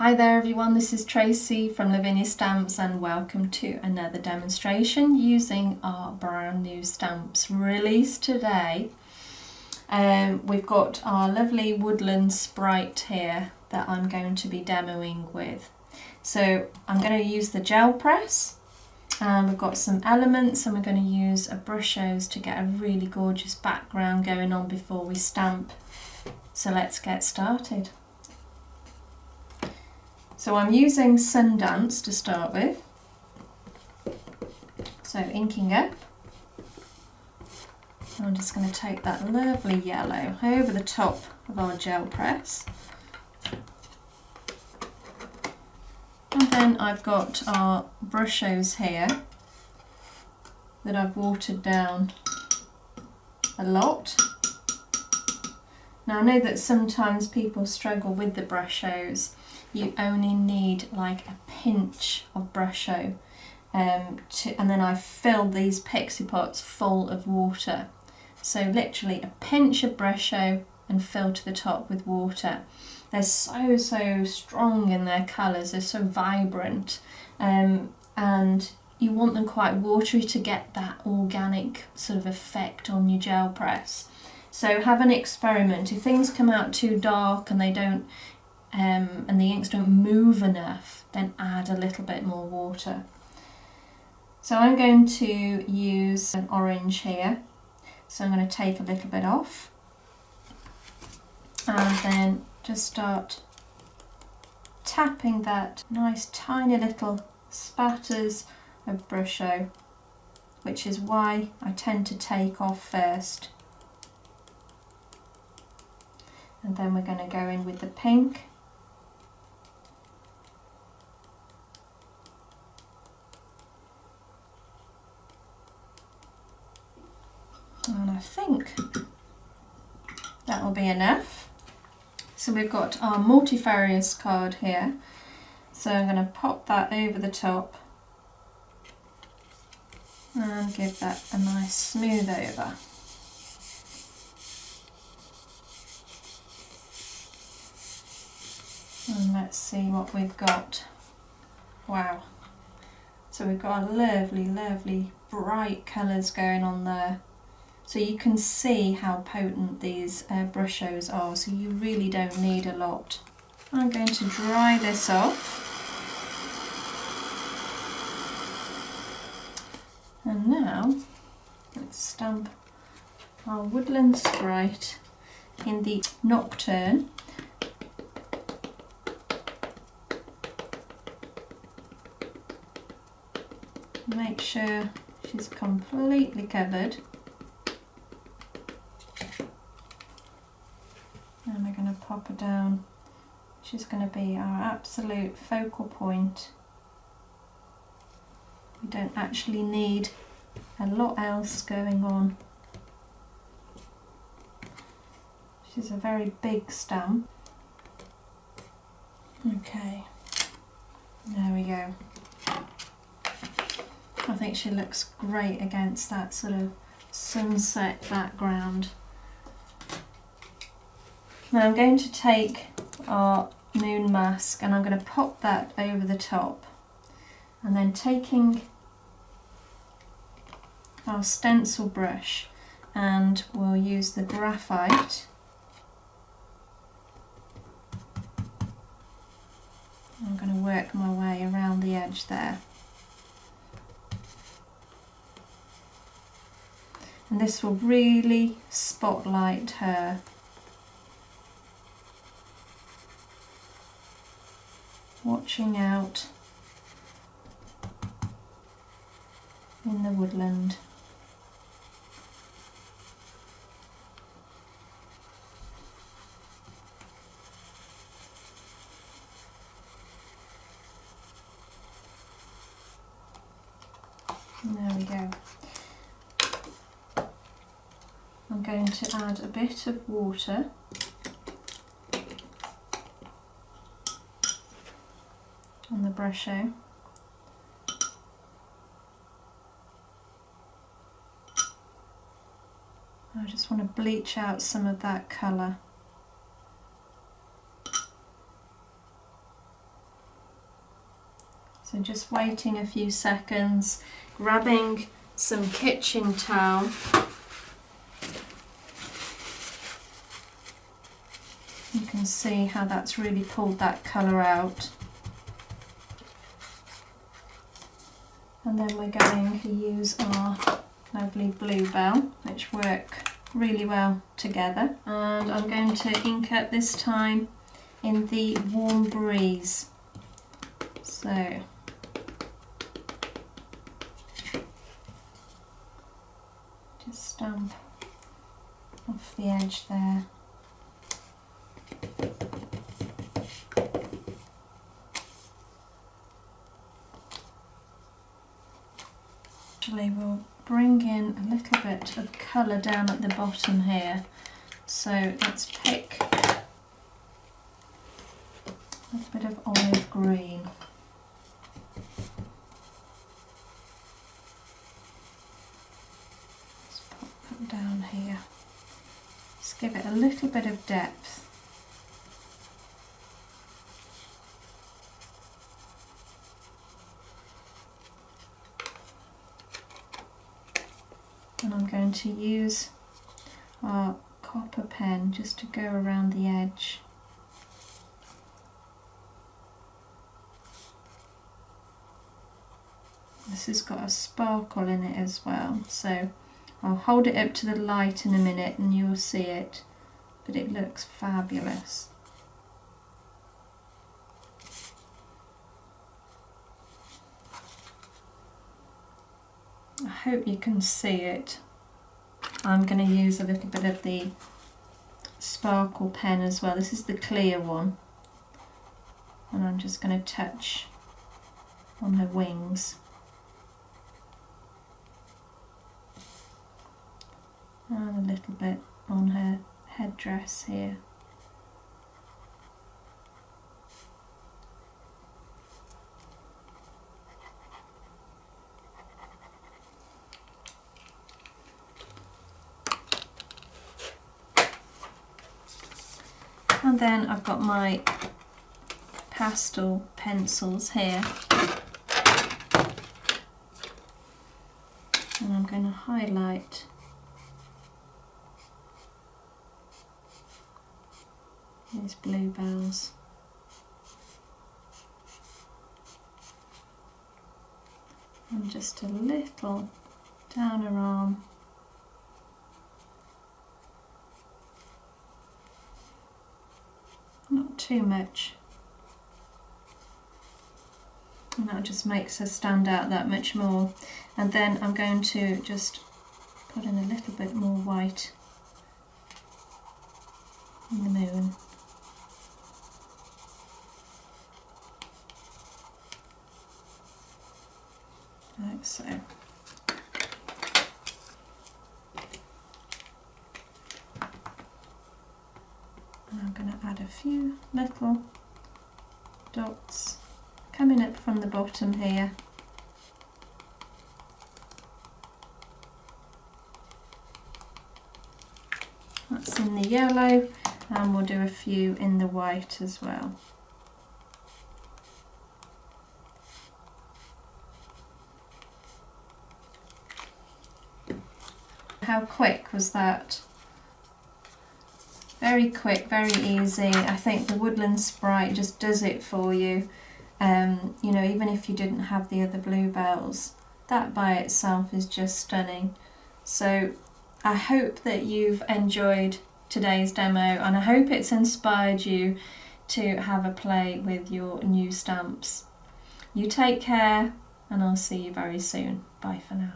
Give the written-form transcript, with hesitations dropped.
Hi there everyone, this is Tracey from Lavinia Stamps and welcome to another demonstration using our brand new stamps released today. We've got our lovely Woodland Sprite here that I'm going to be demoing with. So I'm going to use the gel press and we've got some elements and we're going to use a Brushos to get a really gorgeous background going on before we stamp. So let's get started. So I'm using Sundance to start with, so inking up. And I'm just going to take that lovely yellow over the top of our gel press. And then I've got our Brushos here that I've watered down a lot. Now I know that sometimes people struggle with the Brushos. You only need like a pinch of Brusho and then I've filled these pixie pots full of water. So literally a pinch of Brusho and fill to the top with water. They're so strong in their colours, they're so vibrant and you want them quite watery to get that organic sort of effect on your gel press. So have an experiment. If things come out too dark and they don't and the inks don't move enough, then add a little bit more water. So I'm going to use an orange here, so I'm going to take a little bit off and then just start tapping that nice tiny little spatters of Brusho, which is why I tend to take off first. And then we're going to go in with the pink. And I think that will be enough. So we've got our multifarious card here. So I'm going to pop that over the top and give that a nice smooth over. And let's see what we've got. Wow. So we've got lovely bright colours going on there. So you can see how potent these Brushos are, so you really don't need a lot. I'm going to dry this off. And now, let's stamp our Woodland Sprite in the Nocturne. Make sure she's completely covered. And we're going to pop her down. She's going to be our absolute focal point. We don't actually need a lot else going on. She's a very big stamp. Okay, there we go. I think she looks great against that sort of sunset background. Now I'm going to take our moon mask and I'm going to pop that over the top, and then taking our stencil brush, and we'll use the graphite. I'm going to work my way around the edge there. And this will really spotlight her. Watching out in the woodland. There we go. I'm going to add a bit of water. On the Brusho. I just want to bleach out some of that colour. just waiting a few seconds, grabbing some kitchen towel. You can see how that's really pulled that colour out. And then we're going to use our lovely bluebell, which work really well together. And I'm going to ink it this time in the Warm Breeze. So just stamp off the edge there. Actually, we'll bring in a little bit of colour down at the bottom here. So let's pick a little bit of olive green. Let's pop it down here. Just give it a little bit of depth. And I'm going to use our copper pen just to go around the edge. This has got a sparkle in it as well, so I'll hold it up to the light in a minute and you'll see it, but it looks fabulous. I hope you can see it. I'm going to use a little bit of the sparkle pen as well. This is the clear one. And I'm just going to touch on her wings. And a little bit on her headdress here. And then I've got my pastel pencils here, and I'm going to highlight these bluebells. And just a little down her arm. Not too much, and that just makes her stand out that much more. And then I'm going to just put in a little bit more white in the moon. Like so. And I'm going to add a few little dots coming up from the bottom here. That's in the yellow, and we'll do a few in the white as well. How quick was that? Very quick, very easy. I think the Woodland Sprite just does it for you. You know, even if you didn't have the other bluebells, that by itself is just stunning. So I hope that you've enjoyed today's demo, and I hope it's inspired you to have a play with your new stamps. You take care, and I'll see you very soon. Bye for now.